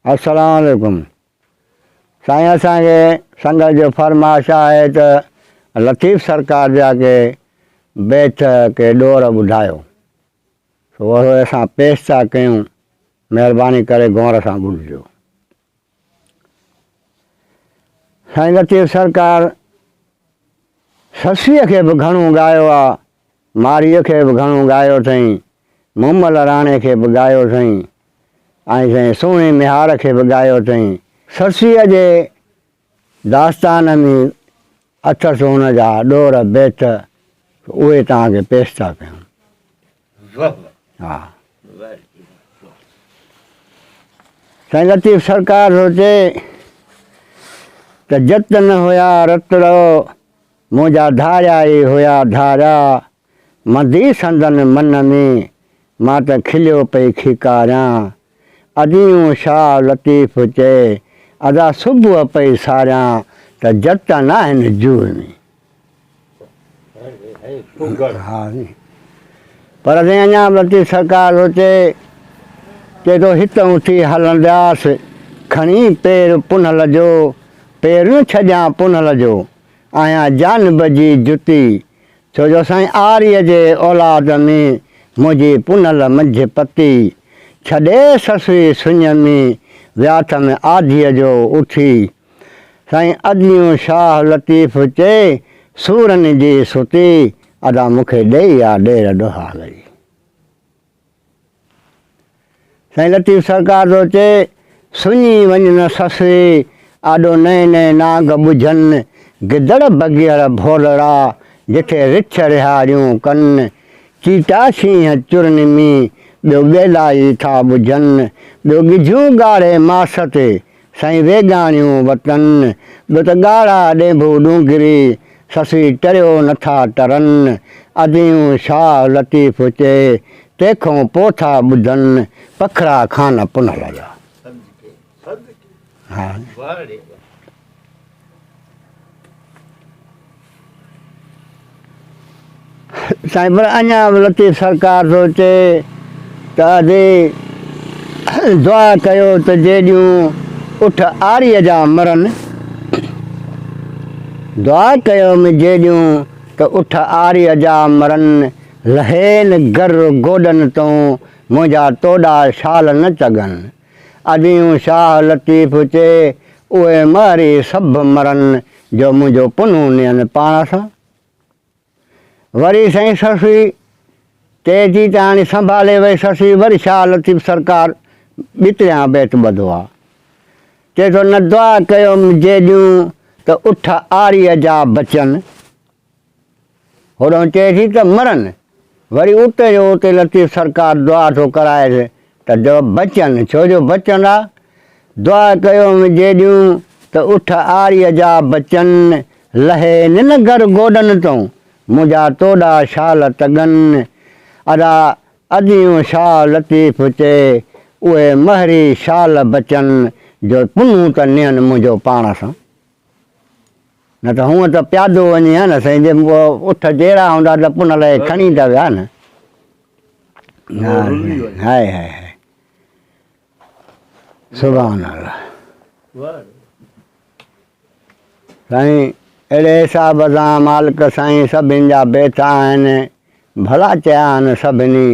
अस्सलाम वालेकुम। साईं असांखे संगत जो फरमाइश आहे त लतीफ़ सरकार जाके बैठ के ॾोर ॿुधायो, उहो असां पेश था कयूं, महिरबानी करे गौर सां ॿुधिजो। साईं लतीफ़ सरकार ससीअ खे बि घणो ॻायो आहे, मारीअ खे बि घणो ॻायो अथई, मुमल राणे खे बि ॻायो अथई, ऐं साईं सुहिणी निहार खे बि ॻायो अथई। ससीअ जे दास्तान में अथसि हुन जा ॾोर बैठ, उहे तव्हांखे पेश था कयूं। हा, साईं लतीफ़ सरकार सोचे त जतन हुया रतड़ो, मुंहिंजा धारिया ई हुया धारिया, मंदी संदन मन में मां त खिलियो पई खिकारियां। अॼूं शाह लतीफ़ चए अदा सुबुह पई सारियां, त जतन आहिनि जूह में। हा नी, पर अञा लतीफ़ सरकार सोचे चए हितां उथी हलंदासीं, खणी पेर पुनल जो, पेर छॾियां पुनल जो, आहियां जानब जी जुती, छो जो साईं आर्य जे औलाद में मुंहिंजी पुनल मंझि पती, छॾे ससुई सुञ में वियाथ में आधीअ जो उथी। साईं अॼूं शाह लतीफ़ चए सूरनि जी सुती, अदा मूंखे ॾेई आहे ॾेर ॾोहाली। साईं लतीफ़ सरकार सोचे सुञी वञनि ससुई, आॾो नए नए नाग ॿुझनि, गिदड़ बगियर भोलड़ा, जिथे रिछ रिहारियूं कनि, चीटा शींहं चुरनि में ॿियो ॿेलाई था ॿुझनि, ॿियो ॻिझूं ॻाढ़े मास ते साईं वेगाणियूं वतनि, ॿियो त ॻाढ़ा ॾेंभू ॾूंघरी ससुई टरियो नथा टरनि। अॼूं शाह लतीफ़ चए तंहिंखां पोइ था ॿुधनि, पखड़ा खान पुनल जा। हा, साईं पर अञा लतीफ़ सरकार सोचे त अॼु दुआ कयो त जेॾियूं उठ आरीअ जा मरनि, दुआ कयो जेॾियूं त उठ आरीअ जा मरनि, लहेन गर गोॾनि तूं मुंहिंजा तोॾा शाल न चगनि। अॼूं शाह लतीफ़ चए उहे मारी सभु मरनि, जो मुंहिंजो पुनू नियनि पाण सां। वरी साईं ससुई चए थी त हाणे संभाले वई ससुई, वरी शाह लतीफ़ सरकार ॿितरियां बैत ॿधो आहे, चए थो न दुआ कयो जेॾियूं त उठ आरीअ जा बचनि, होॾो चए थी त मरनि, वरी उते जो उते लतीफ़ सरकार दुआ थो कराए त जो बचनि, छो जो बचंदा। दुआ कयो जेॾियूं त उठ आरीअ जा बचनि, लहे निन घर गोॾनि तूं मुंहिंजा तोॾा शाल तगनि। अदा अॼूं शाह लतीफ़ चए उहे महरी शाल बचनि, जो पुनू त नियनि मुंहिंजो पाण सां। न त हूअं त प्यादो वञे हा न साईं, जे उठ जहिड़ा हूंदा त पुनल खणी त विया न। हाय हाय हाय, सुभान अल्लाह। साईं अहिड़े हिसाब सां मालिक साईं सभिनि जा बेठा आहिनि, भला चया आहिनि सभिनी,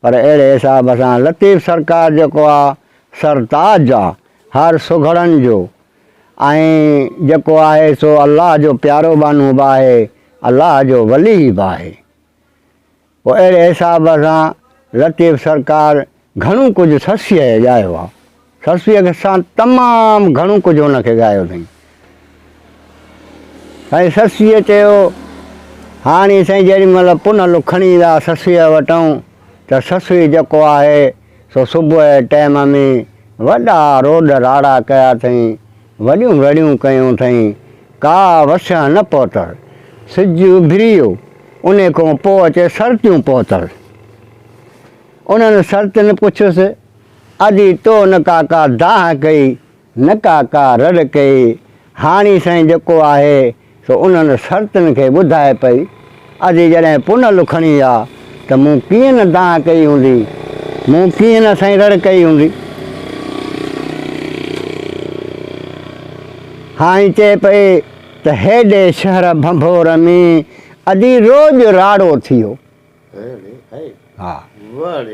पर अहिड़े हिसाब सां लतीफ़ सरकार जेको आहे सरताज आहे हर सुघड़नि जो, ऐं जेको आहे सो अलाह जो प्यारो बानू बि आहे, अलाह जो वली बि आहे। पोइ अहिड़े हिसाब सां लतीफ़ सरकार घणो कुझु ससीअ खे ॻायो आहे, ससीअ सां तमामु घणो कुझु हुनखे ॻायो अथई। साईं ससीअ चयो हाणे साईं जेॾी महिल पुनल खणी विया ससीअ वटूं, त ससुई जेको आहे सो सुबुह जे टाइम में वॾा रोड राड़ा कया अथई, वॾियूं वॾियूं कयूं अथई, का वसण न पहुतल, सिज उभिरी वियो, उन खां पोइ अचे सर्तियूं पहुतल। उन्हनि सर्तियुनि पुछियुसि अॼु तो न का दाह कई, न का रड़ कई। हाणे साईं जेको आहे सो उन्हनि सर्तियुनि खे ॿुधाए पई, अॼु जॾहिं पुनल खणी विया त मूं कीअं न दाह कई हूंदी, मूं कीअं न साईं रड़ कई हूंदी। हाणे चए पई त हेॾे शहर भंभोर में अॼु रोज़ु राड़ो थियो हा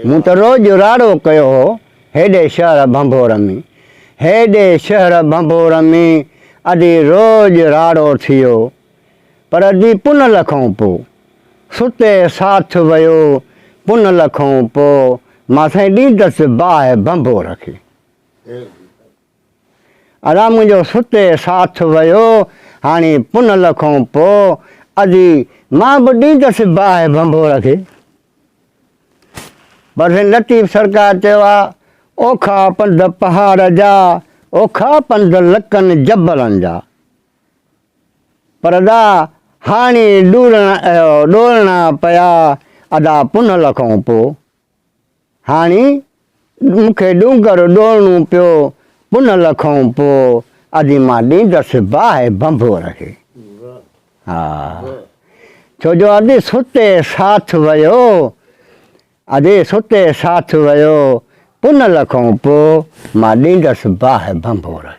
मूं त रोज़ु राड़ो कयो हो हेॾे शहर भंभोर में हेॾे शहर भंभोर में अॼु रोज़ु राड़ो थियो पर अॼु पुन खां पोइ सुते साथ वियो पुन खां पोइ मां साईं ॾींदसि बाहि भंभोर खे अड़ा मुंहिंजो सुते साथ वियो हाणे पुन खां पोइ अॼु मां बि ॾींदसि बाहि भंभोर खे पर लतीफ़ सरकार चयो आहे ओखा पंध पहाड़ जा ओखा पंध लकनि जबलनि जा पर अदा हाणे ॾोलणा पिया अदा पुन खां पोइ हाणे मूंखे ॾूंगर ॾोलणो पियो पुन खां पोइ अॼु मां ॾींदसि बाहि भंभोर खे हा छो जो अॼु सुते साथ वियो अॼु सुते साथ वियो पुन खां पोइ मां ॾींदसि बाहि भंभोर खे